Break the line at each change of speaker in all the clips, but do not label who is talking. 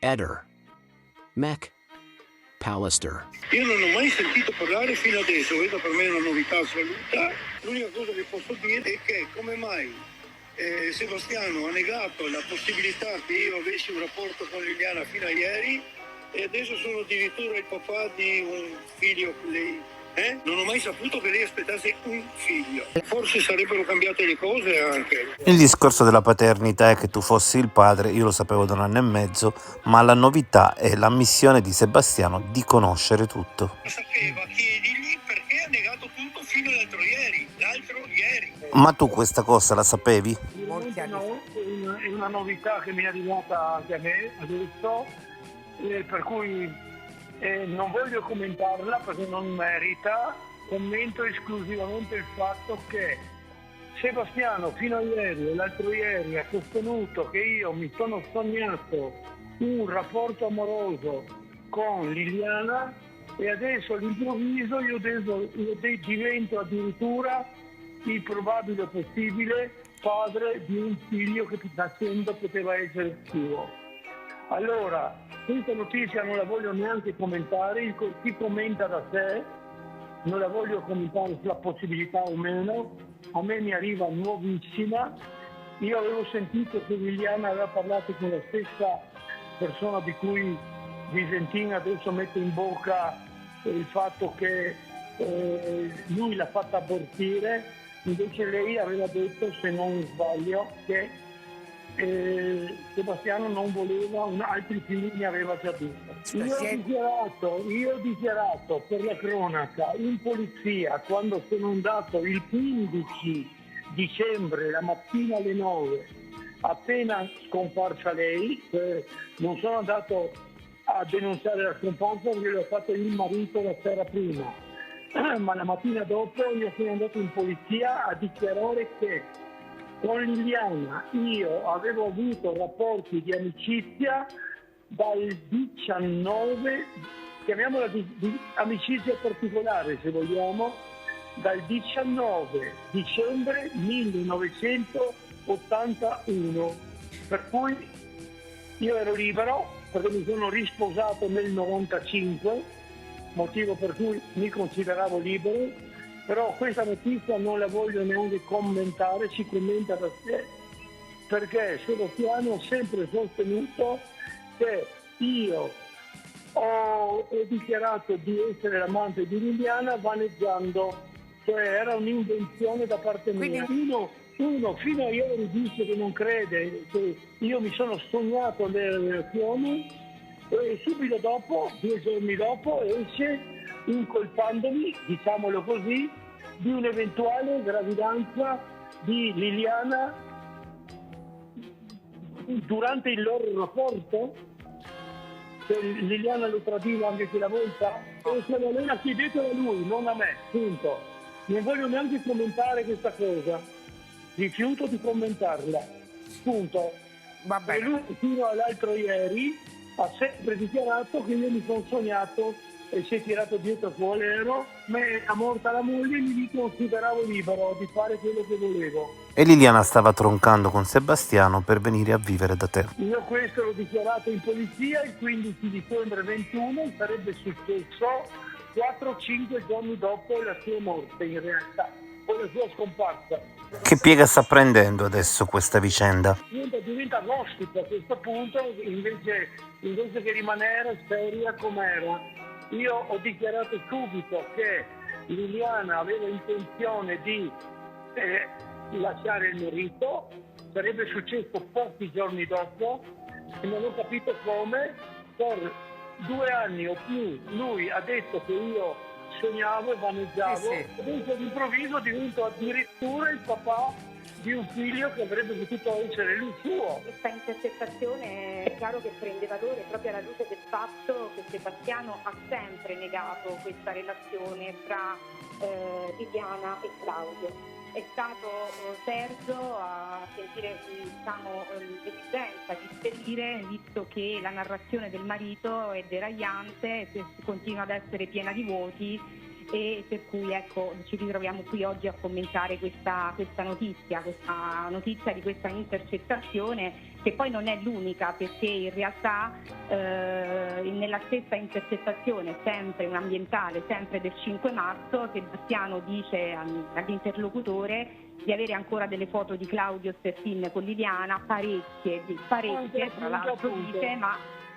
Eder, McAllister.
Io non ho mai sentito parlare fino adesso, questa per me è una novità assoluta. L'unica cosa che posso dire è che come mai Sebastiano ha negato la possibilità che io avessi un rapporto con Liliana fino a ieri e adesso sono addirittura il papà di un figlio con lei. Non ho mai saputo che lei aspettasse un figlio. Forse sarebbero cambiate le cose anche.
Il discorso della paternità è che tu fossi il padre, io lo sapevo da 1 anno e mezzo, ma la novità è l'ammissione di Sebastiano di conoscere tutto.
Sapeva, chiedigli perché ha negato tutto fino all'altro ieri.
Ma tu questa cosa la sapevi?
Molti anni
No, è una novità che mi è arrivata anche a me adesso, per cui non voglio commentarla perché non merita. Commento esclusivamente il fatto che Sebastiano fino a ieri e l'altro ieri ha sostenuto che io mi sono sognato un rapporto amoroso con Liliana e adesso all'improvviso io divento addirittura il probabile possibile padre di un figlio che nascendo poteva essere suo. Allora, questa notizia non la voglio neanche commentare, chi commenta da sé, non la voglio commentare sulla possibilità o meno, a me mi arriva nuovissima. Io avevo sentito che Liliana aveva parlato con la stessa persona di cui Visentin adesso mette in bocca il fatto che lui l'ha fatta abortire, invece lei aveva detto, se non sbaglio, che Sebastiano non voleva altri figli, ne aveva già detto. Io ho dichiarato per la cronaca in polizia quando sono andato il 15 dicembre la mattina alle 9, appena scomparsa lei, non sono andato a denunciare la scomparsa perché l'ho fatto il marito la sera prima, ma la mattina dopo io sono andato in polizia a dichiarare che con Liliana io avevo avuto rapporti di amicizia dal 19, chiamiamola di amicizia particolare se vogliamo, dal 19 dicembre 1981, per cui io ero libero perché mi sono risposato nel 95, motivo per cui mi consideravo libero. Però questa notizia non la voglio neanche commentare, si commenta da sé, perché Sebastiano ha sempre sostenuto che io ho dichiarato di essere l'amante di Liliana vaneggiando, cioè era un'invenzione da parte mia. Uno fino a ieri dice che non crede, che io mi sono sognato le relazioni e subito dopo, 2 giorni dopo, esce incolpandomi, diciamolo così, di un'eventuale gravidanza di Liliana durante il loro rapporto, che Liliana lo tradiva anche quella volta, e se non era chiedetelo a lui, non a me, punto. Non voglio neanche commentare questa cosa, rifiuto di commentarla, punto.
Va bene.
E lui fino all'altro ieri ha sempre dichiarato che io mi sono sognato e si è tirato dietro fuori l'ero, ma è morta la moglie e mi consideravo libero di fare quello che volevo.
E Liliana stava troncando con Sebastiano per venire a vivere da te.
Io questo l'ho dichiarato in polizia il 15 dicembre 21, sarebbe successo 4-5 giorni dopo la sua morte in realtà, o la sua scomparsa.
Che piega sta prendendo adesso questa vicenda?
Diventa gossip a questo punto, invece che rimanere seria com'era. Io ho dichiarato subito che Liliana aveva intenzione di lasciare il marito, sarebbe successo pochi giorni dopo e non ho capito come. Per 2 anni o più lui ha detto che io sognavo, vaneggiavo, adesso all'improvviso divento addirittura il papà di un figlio che avrebbe potuto essere lui suo.
Questa intercettazione è chiaro che prende valore proprio alla luce del fatto che Sebastiano ha sempre negato questa relazione tra Liliana e Claudio. È stato Sergio a sentire l'esigenza di chiarire, visto che la narrazione del marito è deragliante e continua ad essere piena di vuoti, e per cui ecco ci ritroviamo qui oggi a commentare questa notizia di questa intercettazione che poi non è l'unica, perché in realtà nella stessa intercettazione, sempre un ambientale, sempre del 5 marzo, Sebastiano dice all'interlocutore di avere ancora delle foto di Claudio Stertin con Liliana, parecchie, tra l'altro dice,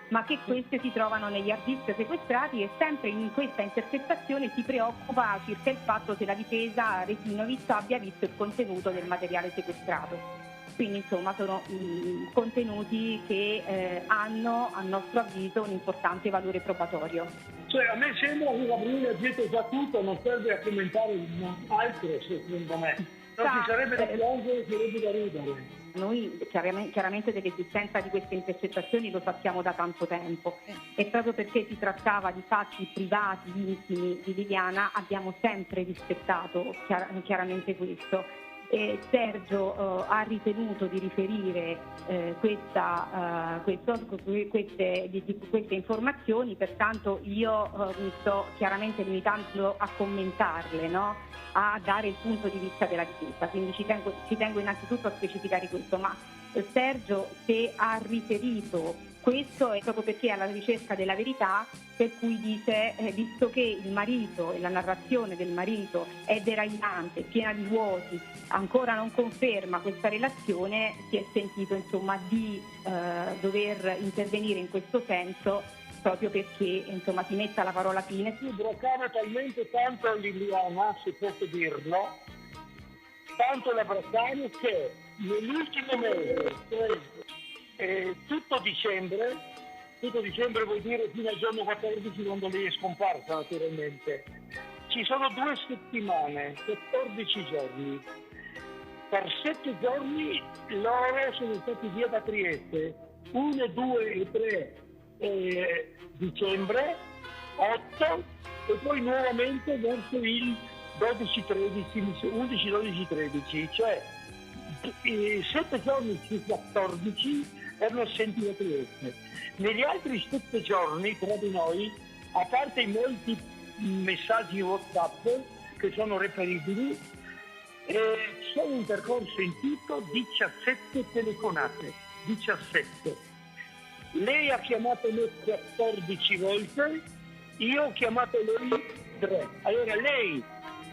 ma che queste si trovano negli hard disk sequestrati, e sempre in questa intercettazione si preoccupa circa il fatto se la difesa Resinovic abbia visto il contenuto del materiale sequestrato. Quindi insomma sono contenuti che hanno a nostro avviso un importante valore probatorio.
Cioè, a me sembra che Gabriele ha detto già tutto, non serve a commentare altro, secondo me. Non ci sarebbe da piangere, sarebbe da ridere.
Noi chiaramente dell'esistenza di queste intercettazioni lo sappiamo da tanto tempo, e proprio perché si trattava di fatti privati, intimi di Liliana, abbiamo sempre rispettato chiaramente questo. Sergio ha ritenuto di riferire queste informazioni, pertanto io mi sto chiaramente limitando a commentarle, no? A dare il punto di vista della difesa, quindi ci tengo innanzitutto a specificare questo, ma Sergio, se ha riferito questo è proprio perché è alla ricerca della verità, per cui dice, visto che il marito e la narrazione del marito è deragliante, piena di vuoti, ancora non conferma questa relazione, si è sentito insomma di dover intervenire in questo senso, proprio perché insomma si metta la parola fine.
Si bloccava talmente tanto Liliana, se posso dirlo, tanto l'avversario, che nell'ultimo mese, cioè tutto dicembre vuol dire fino al giorno 14, quando lei è scomparsa naturalmente, ci sono 2 settimane, 14 giorni. Per 7 giorni loro sono stati via da Trieste, 1, 2 e 3 dicembre, 8, e poi nuovamente verso il 11, 12, 13, cioè 7 giorni su 14 erano assenti da Trieste. Negli altri 7 giorni tra di noi, a parte i molti messaggi WhatsApp che sono reperibili, sono intercorso in tutto 17 telefonate, 17. Lei ha chiamato me 14 volte, io ho chiamato lei 3. Allora lei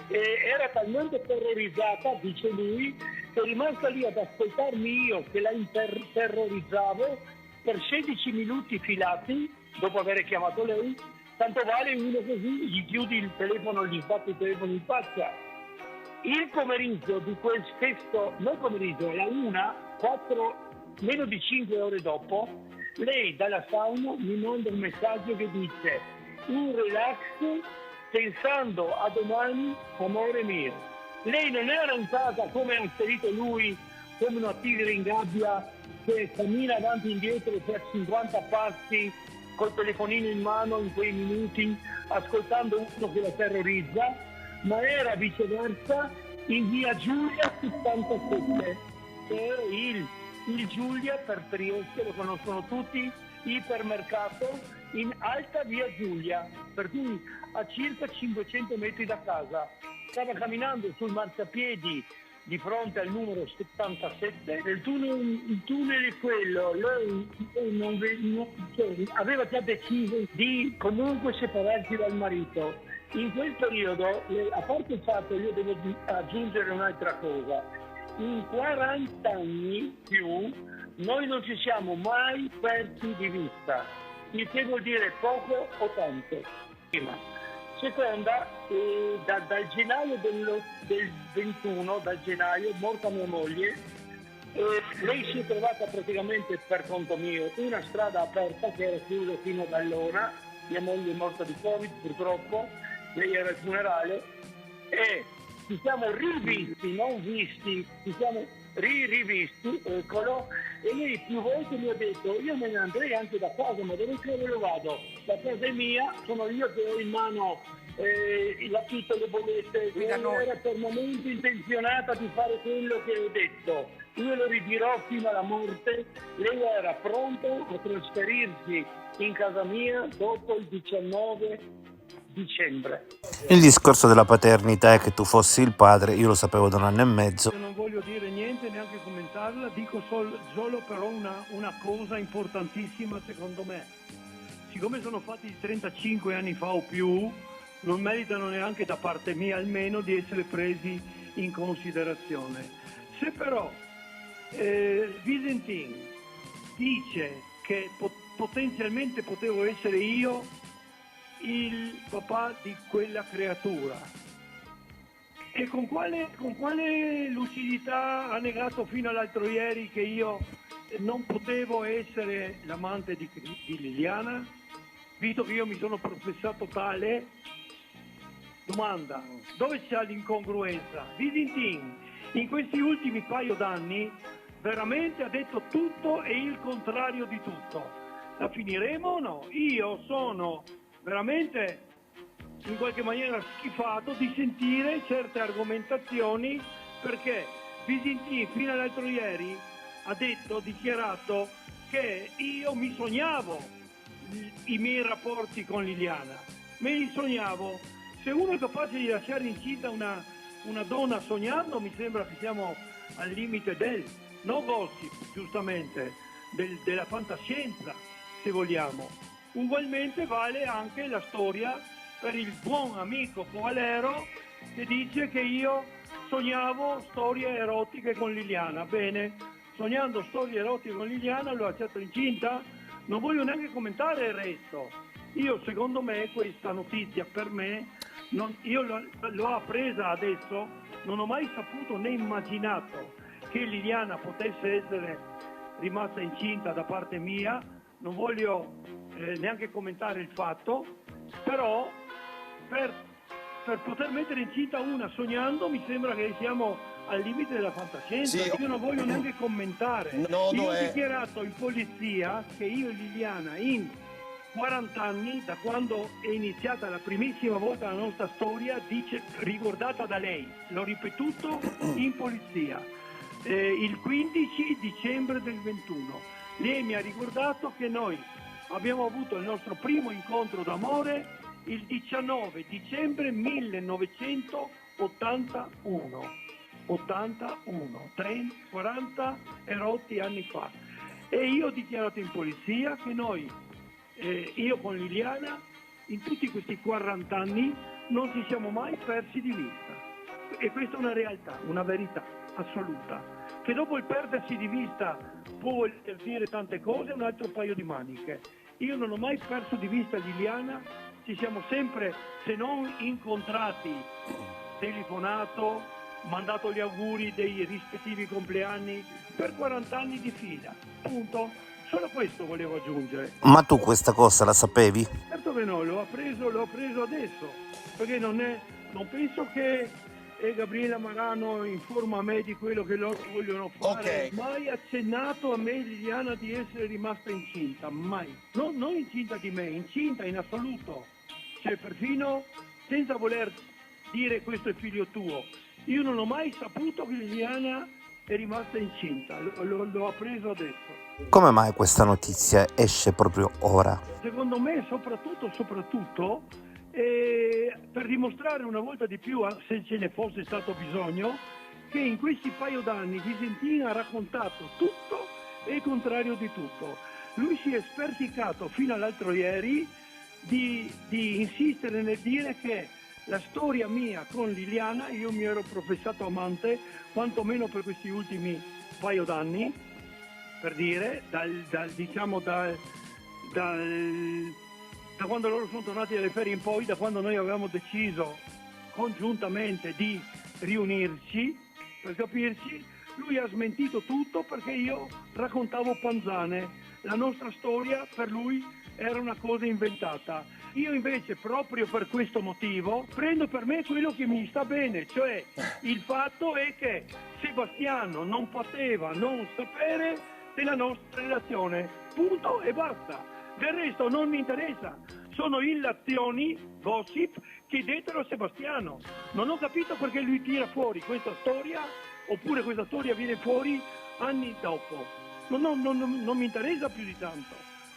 era talmente terrorizzata, dice lui, che è rimasta lì ad ascoltarmi io che la terrorizzavo per 16 minuti filati dopo aver chiamato lei. Tanto vale uno così, gli chiudi il telefono, gli sbatti il telefono in faccia. Il pomeriggio di quel stesso, non pomeriggio, alla 1, 4, meno di 5 ore dopo, lei dalla sauna mi manda un messaggio che dice: un relax, pensando a domani, amore mio. Lei non era in casa come ha inserito lui, come una tigre in gabbia che cammina avanti e indietro per 50 passi col telefonino in mano in quei minuti, ascoltando uno che la terrorizza, ma era viceversa in via Giulia 77, che è il Giulia per Trieste, lo conoscono tutti, ipermercato in alta via Giulia, per cui a circa 500 metri da casa. Stava camminando sul marciapiedi di fronte al numero 77, il tunnel è quello, lei aveva già deciso di comunque separarsi dal marito. In quel periodo, a parte il fatto, io devo aggiungere un'altra cosa, in 40 anni più noi non ci siamo mai persi di vista, il che vuol dire poco o tanto. Prima. Seconda, dal gennaio del 21, dal gennaio, morta mia moglie, lei si è trovata praticamente per conto mio una strada aperta che era chiusa fino ad allora. Mia moglie è morta di Covid purtroppo, lei era al funerale, e ci siamo rivisti, non visti, ci siamo rivisti, eccolo, e lei più volte mi ha detto: io me ne andrei anche da casa, ma dove cavolo vado? La casa è mia, sono io che ho in mano l'affitto, le bollette, era fermamente intenzionata di fare quello che ho detto. Io lo ridirò fino alla morte. Lei era pronta a trasferirsi in casa mia dopo il 19 dicembre.
Il discorso della paternità è che tu fossi il padre, io lo sapevo da 1 anno e mezzo.
Io non voglio dire niente, neanche commentarla, dico solo però una cosa importantissima secondo me. Siccome sono fatti 35 anni fa o più, non meritano neanche da parte mia almeno di essere presi in considerazione. Se però Visentin dice che potenzialmente potevo essere io il papà di quella creatura, e con quale lucidità ha negato fino all'altro ieri che io non potevo essere l'amante di Liliana, visto che io mi sono professato tale? Domanda, dove c'è l'incongruenza? Visentin in questi ultimi paio d'anni veramente ha detto tutto e il contrario di tutto. La finiremo o no? Io sono veramente in qualche maniera schifato di sentire certe argomentazioni, perché Visentin fino all'altro ieri ha dichiarato che io mi sognavo i miei rapporti con Liliana, me li sognavo. Se uno è capace di lasciare incinta una donna sognando, mi sembra che siamo al limite del no gossip, giustamente, della fantascienza, se vogliamo. Ugualmente vale anche la storia per il buon amico Covalero, che dice che io sognavo storie erotiche con Liliana. Bene, sognando storie erotiche con Liliana l'ho lasciato incinta? Non voglio neanche commentare il resto. Secondo me questa notizia per me, io l'ho appresa adesso, non ho mai saputo né immaginato che Liliana potesse essere rimasta incinta da parte mia. Non voglio neanche commentare il fatto, però per poter mettere incinta una sognando mi sembra che siamo al limite della fantascienza.
Sì.
Io non voglio neanche commentare. Io ho
è...
dichiarato in polizia che io e Liliana in 40 anni, da quando è iniziata la primissima volta la nostra storia, ricordata da lei, l'ho ripetuto in polizia, il 15 dicembre del 21. Lei mi ha ricordato che noi abbiamo avuto il nostro primo incontro d'amore il 19 dicembre 1981. 40 erotti anni fa. E io ho dichiarato in polizia che io con Liliana, in tutti questi 40 anni, non ci siamo mai persi di vista. E questa è una realtà, una verità assoluta. Che dopo il perdersi di vista può voler dire tante cose, è un altro paio di maniche. Io non ho mai perso di vista Liliana, ci siamo sempre, se non incontrati, telefonato, mandato gli auguri dei rispettivi compleanni per 40 anni di fila. Punto. Solo questo volevo aggiungere.
Ma tu questa cosa la sapevi?
Certo che no, l'ho appreso adesso, perché non penso che Gabriella Marano informa a me di quello che loro vogliono fare.
Ok.
Mai accennato a me Liliana di essere rimasta incinta, mai. Non incinta di me, incinta in assoluto. Cioè perfino senza voler dire questo è figlio tuo. Io non ho mai saputo che Liliana è rimasta incinta, l'ho appreso adesso.
Come mai questa notizia esce proprio ora?
Secondo me soprattutto per dimostrare una volta di più, se ce ne fosse stato bisogno, che in questi paio d'anni Visentin ha raccontato tutto e il contrario di tutto. Lui si è sperticato fino all'altro ieri di insistere nel dire che la storia mia con Liliana, io mi ero professato amante, quantomeno per questi ultimi paio d'anni, per dire, da quando loro sono tornati dalle ferie in poi, da quando noi avevamo deciso congiuntamente di riunirci, per capirci, lui ha smentito tutto perché io raccontavo panzane. La nostra storia per lui era una cosa inventata. Io invece, proprio per questo motivo, prendo per me quello che mi sta bene, cioè il fatto è che Sebastiano non poteva non sapere della nostra relazione, punto e basta. Del resto non mi interessa, sono illazioni, gossip, chiedetelo a Sebastiano. Non ho capito perché lui tira fuori questa storia, oppure questa storia viene fuori anni dopo. Non mi interessa più di tanto,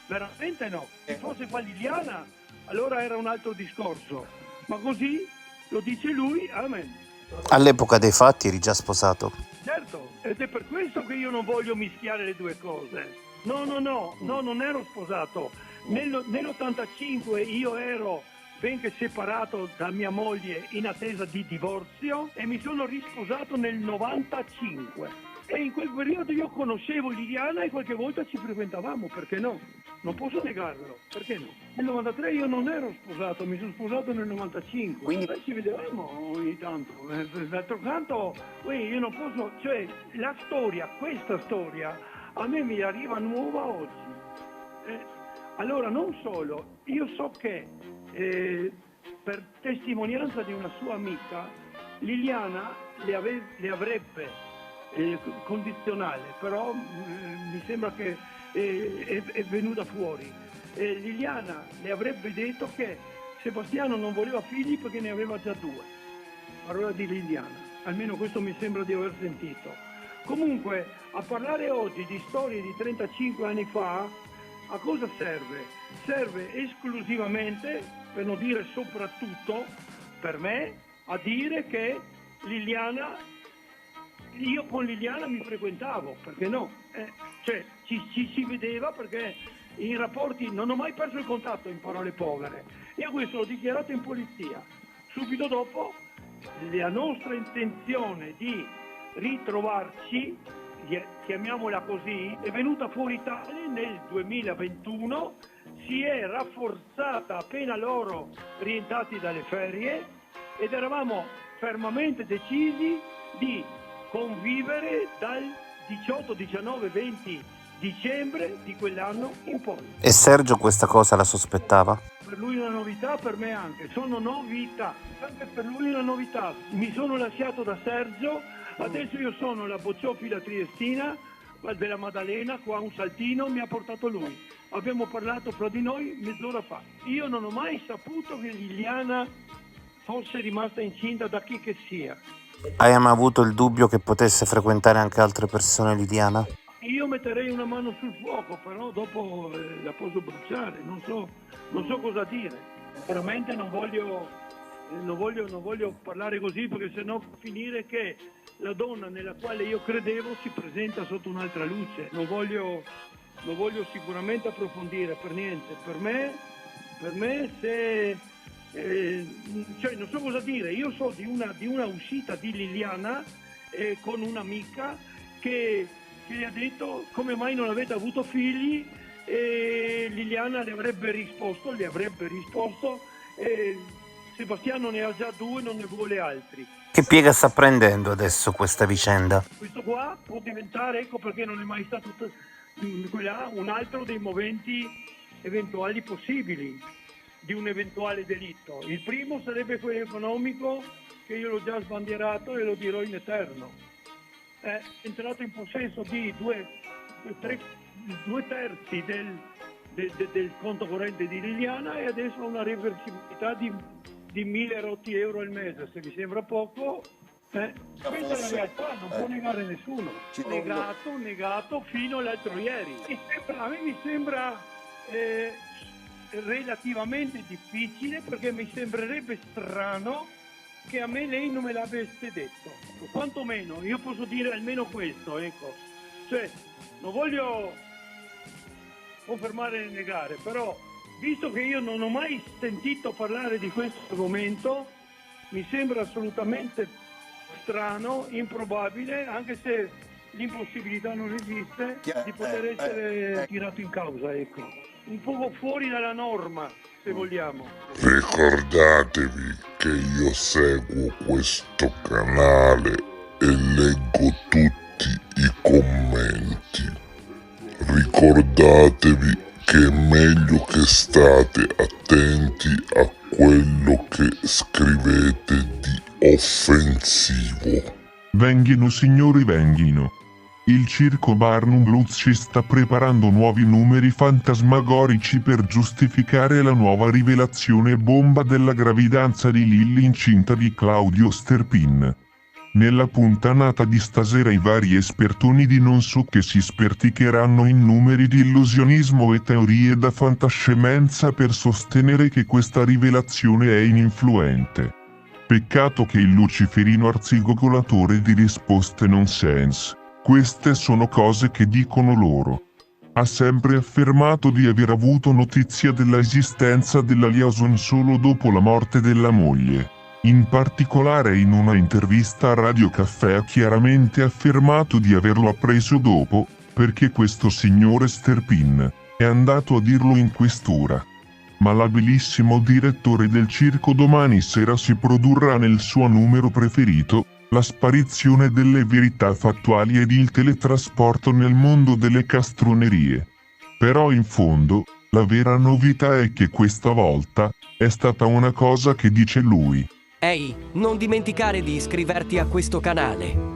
veramente no. Se fosse qua Liliana allora era un altro discorso. Ma così lo dice lui, amen.
All'epoca dei fatti eri già sposato.
Certo, ed è per questo che io non voglio mischiare le due cose. No, non ero sposato. Nell'85 io ero ben che separato da mia moglie in attesa di divorzio e mi sono risposato nel 95. E in quel periodo io conoscevo Liliana e qualche volta ci frequentavamo, perché no? Non posso negarlo, perché no? Nel 93 io non ero sposato, mi sono sposato nel 95.
Quindi
ci vedevamo ogni tanto. D'altro canto, io non posso, cioè la storia, questa storia, a me mi arriva nuova oggi. Allora non solo, io so che per testimonianza di una sua amica, Liliana le avrebbe condizionale, però mi sembra che è venuta fuori. Liliana le avrebbe detto che Sebastiano non voleva figli perché ne aveva già 2. Parola di Liliana, almeno questo mi sembra di aver sentito. Comunque, a parlare oggi di storie di 35 anni fa, a cosa serve? Serve esclusivamente, per non dire soprattutto, per me, a dire che io con Liliana mi frequentavo, perché no? Cioè ci si vedeva, perché in rapporti non ho mai perso il contatto, in parole povere. Io questo l'ho dichiarato in polizia. Subito dopo la nostra intenzione di ritrovarci, chiamiamola così, è venuta fuori tale nel 2021, si è rafforzata appena loro rientrati dalle ferie ed eravamo fermamente decisi di convivere dal 18, 19, 20 dicembre di quell'anno in poi.
E Sergio questa cosa la sospettava?
Per lui una novità, per me anche, sono novità, anche per lui una novità. Mi sono lasciato da Sergio, adesso io sono la bocciofila triestina della Maddalena, qua un saltino mi ha portato lui. Abbiamo parlato fra di noi mezz'ora fa. Io non ho mai saputo che Liliana fosse rimasta incinta da chi che sia.
Hai mai avuto il dubbio che potesse frequentare anche altre persone, Liliana?
Io metterei una mano sul fuoco, però dopo la posso bruciare, non so cosa dire. Veramente non voglio parlare così, perché sennò può finire che la donna nella quale io credevo si presenta sotto un'altra luce. Non voglio sicuramente approfondire per niente. Per me se cioè non so cosa dire. Io so di una uscita di Liliana con un'amica che gli ha detto come mai non avete avuto figli, e Liliana le avrebbe risposto Sebastiano ne ha già 2, non ne vuole altri.
Che piega sta prendendo adesso questa vicenda?
Questo qua può diventare, ecco perché non è mai stato un altro dei moventi eventuali possibili di un eventuale delitto. Il primo sarebbe quello economico, che io l'ho già sbandierato e lo dirò in eterno. È entrato in possesso di 2/3 del conto corrente di Liliana e adesso ha una reversibilità di 1.000 rotti euro al mese. Se vi sembra poco, questa è la realtà, non può negare nessuno. Negato fino all'altro ieri. A me mi sembra relativamente difficile, perché mi sembrerebbe strano che a me lei non me l'avesse detto, quantomeno io posso dire almeno questo, ecco. Cioè non voglio confermare né negare, però visto che io non ho mai sentito parlare di questo argomento, mi sembra assolutamente strano, improbabile, anche se l'impossibilità non esiste, di poter essere tirato in causa, ecco. Un poco fuori dalla norma, se vogliamo.
Ricordatevi che io seguo questo canale e leggo tutti i commenti. Ricordatevi che è meglio che state attenti a quello che scrivete di offensivo.
Venghino signori, venghino. Il circo Barnum Blues ci sta preparando nuovi numeri fantasmagorici per giustificare la nuova rivelazione bomba della gravidanza di Lilly incinta di Claudio Sterpin. Nella puntanata di stasera i vari espertoni di non so che si sperticheranno in numeri di illusionismo e teorie da fantascienza per sostenere che questa rivelazione è ininfluente. Peccato che il luciferino arzigogolatore di risposte nonsense. Queste sono cose che dicono loro. Ha sempre affermato di aver avuto notizia dell'esistenza della liaison solo dopo la morte della moglie. In particolare in una intervista a Radio Caffè ha chiaramente affermato di averlo appreso dopo, perché questo signore Sterpin è andato a dirlo in questura. Ma l'abilissimo direttore del circo domani sera si produrrà nel suo numero preferito, la sparizione delle verità fattuali ed il teletrasporto nel mondo delle castronerie. Però in fondo, la vera novità è che questa volta è stata una cosa che dice lui.
Ehi, non dimenticare di iscriverti a questo canale.